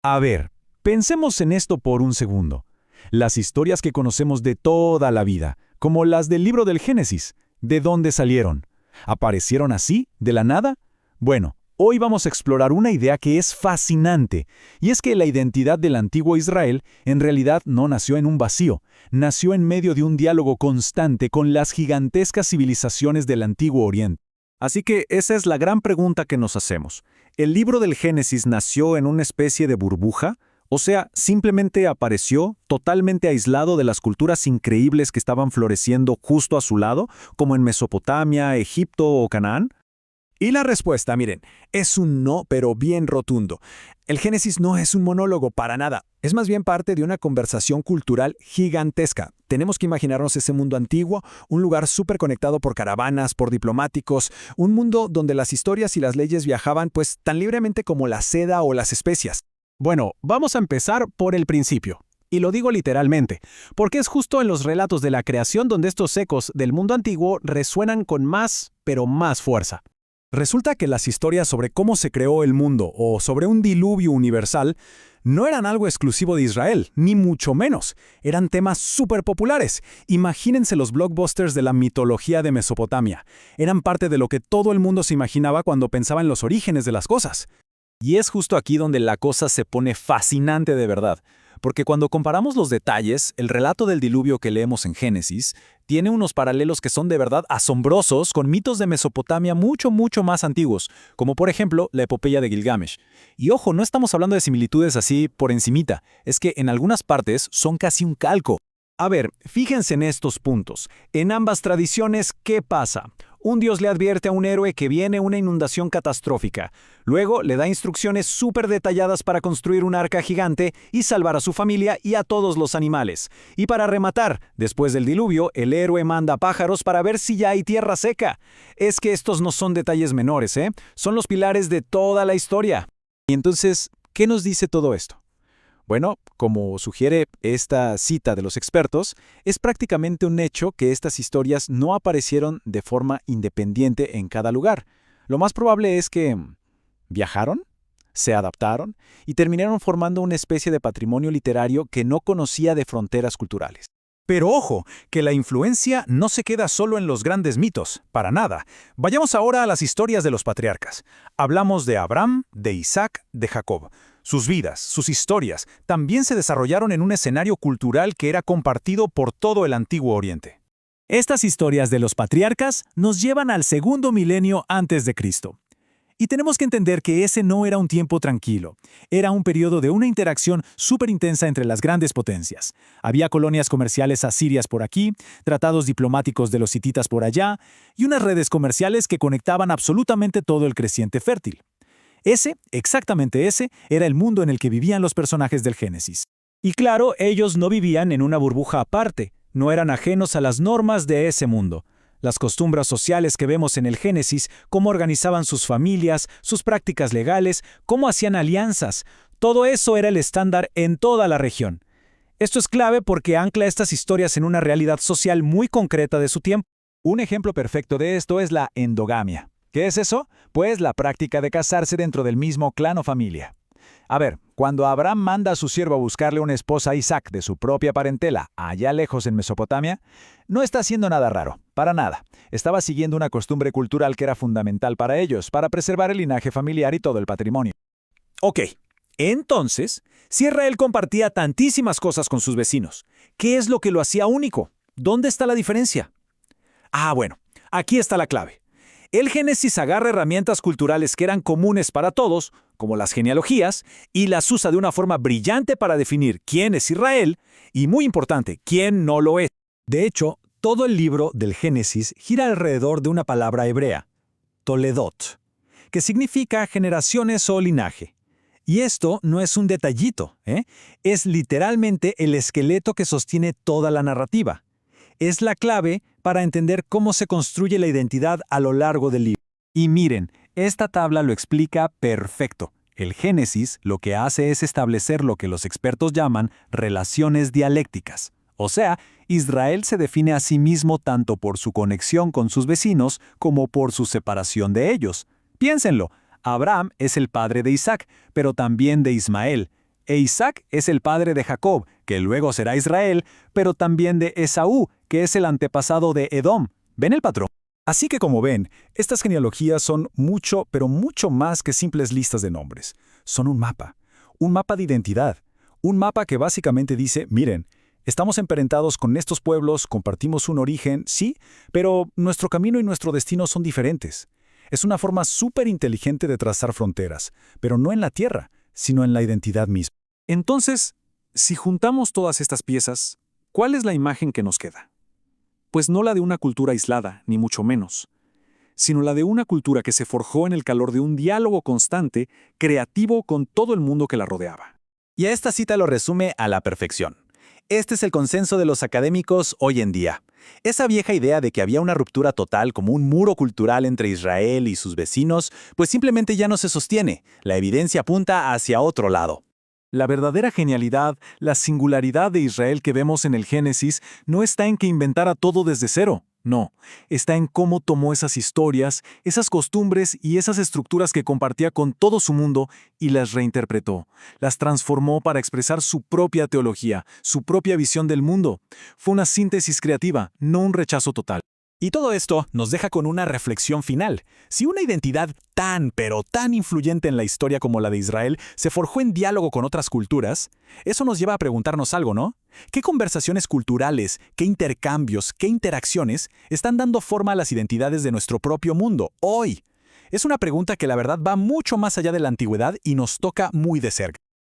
A ver, pensemos en esto por un segundo. Las historias que conocemos de toda la vida, como las del libro del Génesis, ¿de dónde salieron? ¿Aparecieron así, de la nada? Bueno, hoy vamos a explorar una idea que es fascinante, y es que la identidad del antiguo Israel en realidad no nació en un vacío, nació en medio de un diálogo constante con las gigantescas civilizaciones del Antiguo Oriente. Así que esa es la gran pregunta que nos hacemos. ¿El libro del Génesis nació en una especie de burbuja? O sea, simplemente apareció totalmente aislado de las culturas increíbles que estaban floreciendo justo a su lado, como en Mesopotamia, Egipto o Canaán. Y la respuesta, miren, es un no, pero bien rotundo. El Génesis no es un monólogo para nada, es más bien parte de una conversación cultural gigantesca. Tenemos que imaginarnos ese mundo antiguo, un lugar súper conectado por caravanas, por diplomáticos, un mundo donde las historias y las leyes viajaban pues tan libremente como la seda o las especias. Bueno, vamos a empezar por el principio. Y lo digo literalmente, porque es justo en los relatos de la creación donde estos ecos del mundo antiguo resuenan con más, pero más fuerza. Resulta que las historias sobre cómo se creó el mundo o sobre un diluvio universal no eran algo exclusivo de Israel, ni mucho menos. Eran temas súper populares. Imagínense los blockbusters de la mitología de Mesopotamia. Eran parte de lo que todo el mundo se imaginaba cuando pensaba en los orígenes de las cosas. Y es justo aquí donde la cosa se pone fascinante de verdad, porque cuando comparamos los detalles, el relato del diluvio que leemos en Génesis tiene unos paralelos que son de verdad asombrosos con mitos de Mesopotamia mucho, mucho más antiguos, como por ejemplo la epopeya de Gilgamesh. Y ojo, no estamos hablando de similitudes así por encimita, es que en algunas partes son casi un calco. A ver, fíjense en estos puntos. En ambas tradiciones, ¿qué pasa? Un dios le advierte a un héroe que viene una inundación catastrófica. Luego le da instrucciones súper detalladas para construir un arca gigante y salvar a su familia y a todos los animales. Y para rematar, después del diluvio, el héroe manda pájaros para ver si ya hay tierra seca. Es que estos no son detalles menores, ¿eh? Son los pilares de toda la historia. Y entonces, ¿qué nos dice todo esto? Bueno, como sugiere esta cita de los expertos, es prácticamente un hecho que estas historias no aparecieron de forma independiente en cada lugar. Lo más probable es que viajaron, se adaptaron y terminaron formando una especie de patrimonio literario que no conocía de fronteras culturales. Pero ojo, que la influencia no se queda solo en los grandes mitos, para nada. Vayamos ahora a las historias de los patriarcas. Hablamos de Abraham, de Isaac, de Jacob. Sus vidas, sus historias, también se desarrollaron en un escenario cultural que era compartido por todo el Antiguo Oriente. Estas historias de los patriarcas nos llevan al segundo milenio antes de Cristo. Y tenemos que entender que ese no era un tiempo tranquilo. Era un periodo de una interacción súper intensa entre las grandes potencias. Había colonias comerciales asirias por aquí, tratados diplomáticos de los hititas por allá, y unas redes comerciales que conectaban absolutamente todo el creciente fértil. Exactamente ese, era el mundo en el que vivían los personajes del Génesis. Y claro, ellos no vivían en una burbuja aparte, no eran ajenos a las normas de ese mundo. Las costumbres sociales que vemos en el Génesis, cómo organizaban sus familias, sus prácticas legales, cómo hacían alianzas, todo eso era el estándar en toda la región. Esto es clave porque ancla estas historias en una realidad social muy concreta de su tiempo. Un ejemplo perfecto de esto es la endogamia. ¿Qué es eso? Pues la práctica de casarse dentro del mismo clan o familia. A ver, cuando Abraham manda a su siervo a buscarle una esposa a Isaac de su propia parentela, allá lejos en Mesopotamia, no está haciendo nada raro, para nada. Estaba siguiendo una costumbre cultural que era fundamental para ellos, para preservar el linaje familiar y todo el patrimonio. Ok, entonces, si Israel compartía tantísimas cosas con sus vecinos, ¿qué es lo que lo hacía único? ¿Dónde está la diferencia? Bueno, aquí está la clave. El Génesis agarra herramientas culturales que eran comunes para todos, como las genealogías, y las usa de una forma brillante para definir quién es Israel y, muy importante, quién no lo es. De hecho, todo el libro del Génesis gira alrededor de una palabra hebrea, Toledot, que significa generaciones o linaje. Y esto no es un detallito, es literalmente el esqueleto que sostiene toda la narrativa. Es la clave para entender cómo se construye la identidad a lo largo del libro. Y miren, esta tabla lo explica perfecto. El Génesis lo que hace es establecer lo que los expertos llaman relaciones dialécticas. O sea, Israel se define a sí mismo tanto por su conexión con sus vecinos como por su separación de ellos. Piénsenlo, Abraham es el padre de Isaac, pero también de Ismael. E Isaac es el padre de Jacob, que luego será Israel, pero también de Esaú, que es el antepasado de Edom. ¿Ven el patrón? Así que como ven, estas genealogías son mucho, pero mucho más que simples listas de nombres. Son un mapa de identidad, un mapa que básicamente dice, miren, estamos emparentados con estos pueblos, compartimos un origen, sí, pero nuestro camino y nuestro destino son diferentes. Es una forma súper inteligente de trazar fronteras, pero no en la tierra, sino en la identidad misma. Entonces, si juntamos todas estas piezas, ¿cuál es la imagen que nos queda? Pues no la de una cultura aislada, ni mucho menos, sino la de una cultura que se forjó en el calor de un diálogo constante, creativo con todo el mundo que la rodeaba. Y a esta cita lo resume a la perfección. Este es el consenso de los académicos hoy en día. Esa vieja idea de que había una ruptura total como un muro cultural entre Israel y sus vecinos, pues simplemente ya no se sostiene. La evidencia apunta hacia otro lado. La verdadera genialidad, la singularidad de Israel que vemos en el Génesis, no está en que inventara todo desde cero. No, está en cómo tomó esas historias, esas costumbres y esas estructuras que compartía con todo su mundo y las reinterpretó. Las transformó para expresar su propia teología, su propia visión del mundo. Fue una síntesis creativa, no un rechazo total. Y todo esto nos deja con una reflexión final. Si una identidad tan, pero tan influyente en la historia como la de Israel se forjó en diálogo con otras culturas, eso nos lleva a preguntarnos algo, ¿no? ¿Qué conversaciones culturales, qué intercambios, qué interacciones están dando forma a las identidades de nuestro propio mundo hoy? Es una pregunta que la verdad va mucho más allá de la antigüedad y nos toca muy de cerca.